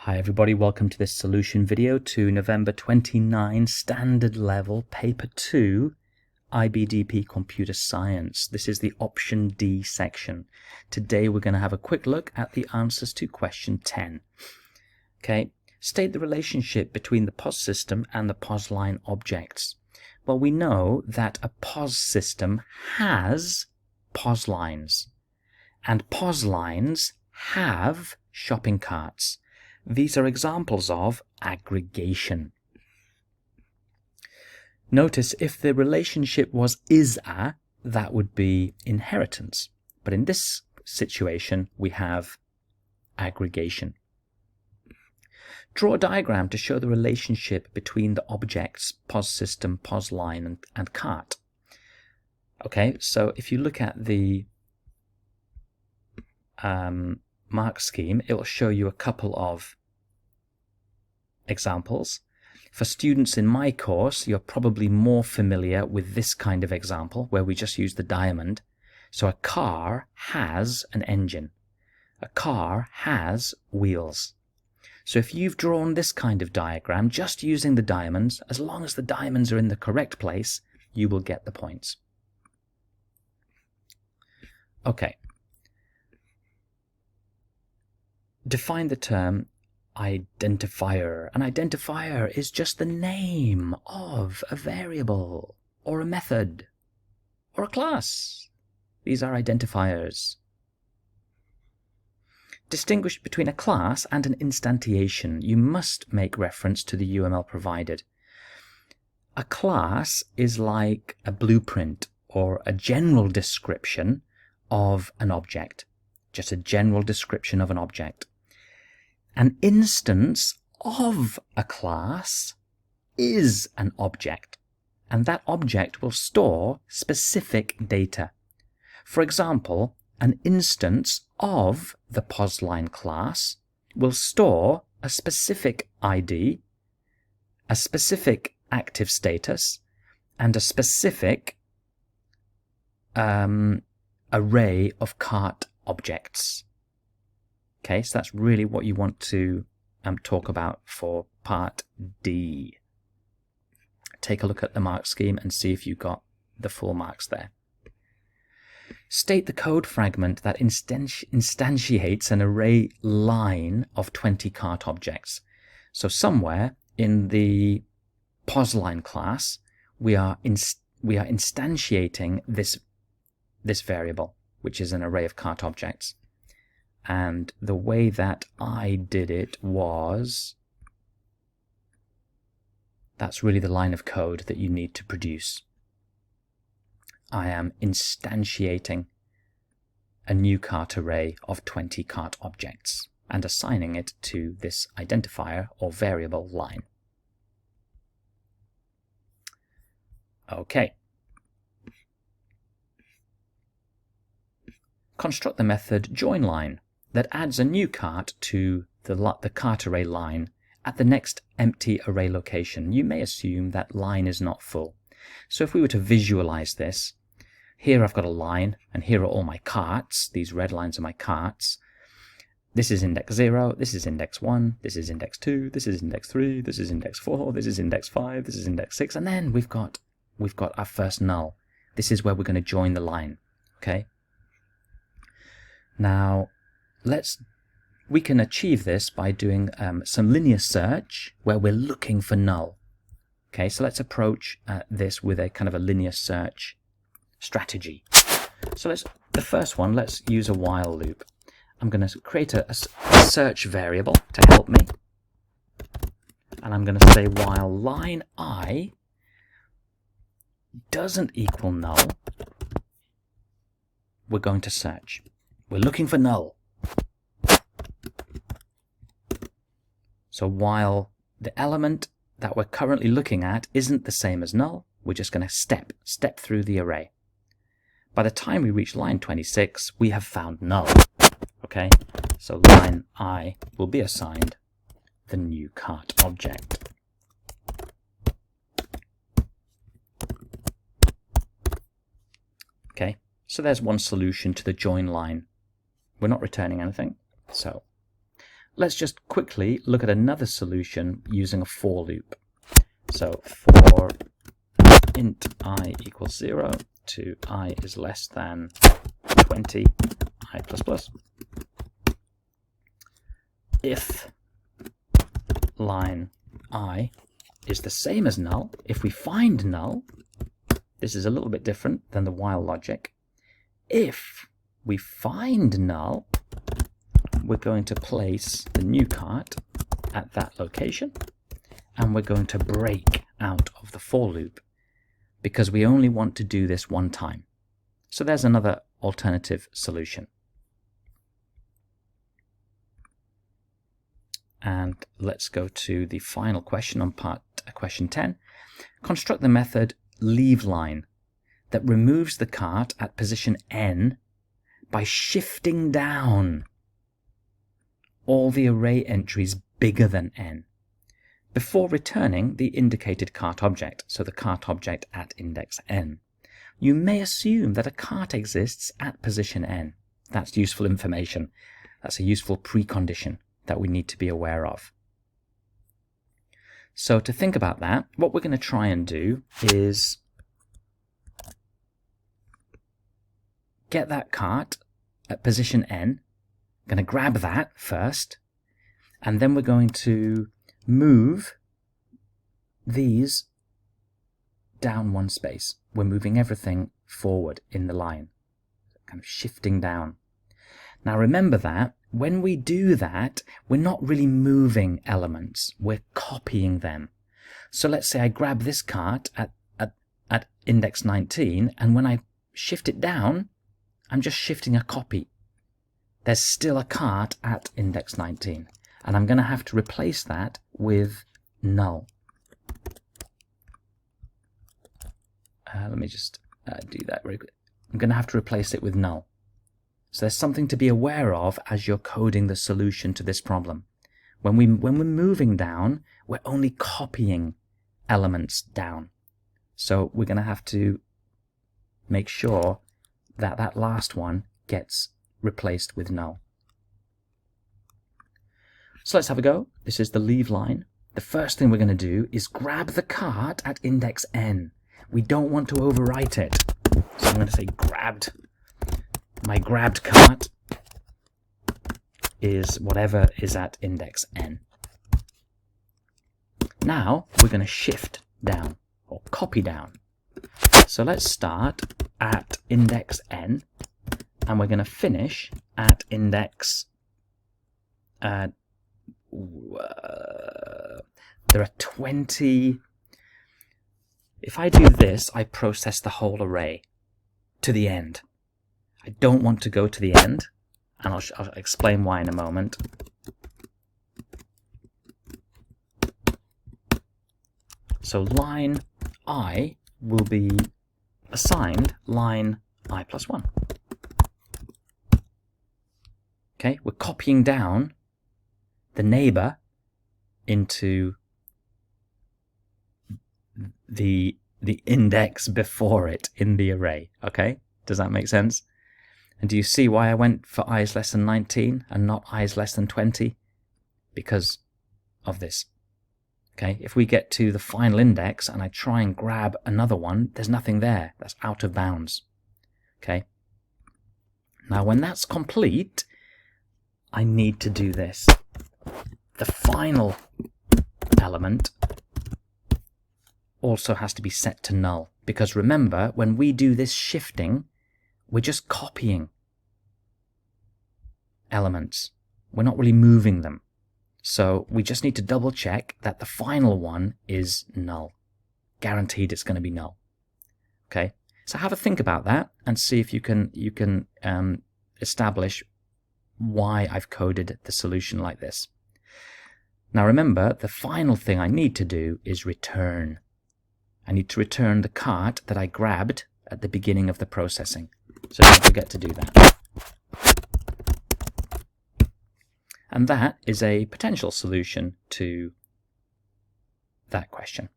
Hi everybody, welcome to this solution video to November 29 Standard Level Paper 2 IBDP Computer Science. This is the Option D section. Today we're going to have a quick look at the answers to question 10. Okay, state the relationship between the POS system and the POS line objects. Well, we know that a POS system has POS lines, and POS lines have shopping carts. These are examples of aggregation. Notice if the relationship was is-a, that would be inheritance. But in this situation, we have aggregation. Draw a diagram to show the relationship between the objects POS system, POS line, and cart. Okay, so if you look at the mark scheme, it will show you a couple of examples. For students in my course, you're probably more familiar with this kind of example where we just use the diamond. So a car has an engine. A car has wheels. So if you've drawn this kind of diagram just using the diamonds, as long as the diamonds are in the correct place, you will get the points. Okay. Define the term identifier. An identifier is just the name of a variable, or a method, or a class. These are identifiers. Distinguish between a class and an instantiation. You must make reference to the UML provided. A class is like a blueprint or a general description of an object. Just a general description of an object. An instance of a class is an object, and that object will store specific data. For example, an instance of the POS line class will store a specific ID, a specific active status, and a specific array of cart objects. Okay, so that's really what you want to talk about for part D. Take a look at the mark scheme and see if you got the full marks there. State the code fragment that instantiates an array line of 20 cart objects. So somewhere in the POS line class, we are instantiating this variable, which is an array of cart objects. And the way that I did it was, that's really the line of code that you need to produce. I am instantiating a new cart array of 20 cart objects and assigning it to this identifier or variable line. Okay. Construct the method joinLine that adds a new cart to the cart array line at the next empty array location. You may assume that line is not full. So if we were to visualize this, here I've got a line, and here are all my carts. These red lines are my carts. This is index 0, this is index 1, this is index 2, this is index 3, this is index 4, this is index 5, this is index 6, and then we've got our first null. This is where we're going to join the line. Okay? Now, we can achieve this by doing some linear search where we're looking for null. Okay, so let's approach this with a kind of a linear search strategy. So the first one, let's use a while loop. I'm going to create a search variable to help me. And I'm going to say while line I doesn't equal null, we're going to search. We're looking for null. So while the element that we're currently looking at isn't the same as null, we're just going to step through the array. By the time we reach line 26, we have found null. Okay, so line I will be assigned the new cart object. Okay, so there's one solution to the join line. We're not returning anything, so let's just quickly look at another solution using a for loop. So for int I equals 0 to I is less than 20 I plus plus. If line I is the same as null, if we find null, this is a little bit different than the while logic. If we find null, we're going to place the new cart at that location, and we're going to break out of the for loop because we only want to do this one time. So there's another alternative solution. And let's go to the final question on question 10. Construct the method leaveLine that removes the cart at position n by shifting down all the array entries bigger than n before returning the indicated cart object, so the cart object at index n. You may assume that a cart exists at position n. That's useful information. That's a useful precondition that we need to be aware of. So to think about that, what we're going to try and do is get that cart at position n. I'm going to grab that first, and then we're going to move these down one space. We're moving everything forward in the line, kind of shifting down. Now remember that when we do that, we're not really moving elements, we're copying them. So let's say I grab this cart at index 19, and when I shift it down, I'm just shifting a copy. There's still a cart at index 19, and I'm going to have to replace that with null. Let me just do that very quick. I'm going to have to replace it with null. So there's something to be aware of as you're coding the solution to this problem. When we're moving down, we're only copying elements down. So we're going to have to make sure that that last one gets replaced with null. So let's have a go. This is the leaveLine. The first thing we're going to do is grab the cart at index n. We don't want to overwrite it. So I'm going to say grabbed. My grabbed cart is whatever is at index n. Now we're going to shift down or copy down. So let's start at index n, and we're going to finish at index there are 20. If I do this, I process the whole array to the end. I don't want to go to the end, and I'll explain why in a moment. So line I will be assigned line I plus 1. Okay, we're copying down the neighbor into the index before it in the array. Okay, does that make sense? And do you see why I went for I is less than 19 and not I is less than 20? Because of this. Okay, if we get to the final index and I try and grab another one, there's nothing there. That's out of bounds. Okay. Now when that's complete, I need to do this. The final element also has to be set to null. Because remember, when we do this shifting, we're just copying elements. We're not really moving them. So we just need to double check that the final one is null. Guaranteed it's going to be null. Okay, so have a think about that and see if you can establish why I've coded the solution like this. Now remember, the final thing I need to do is return. I need to return the cart that I grabbed at the beginning of the processing. So don't forget to do that. And that is a potential solution to that question.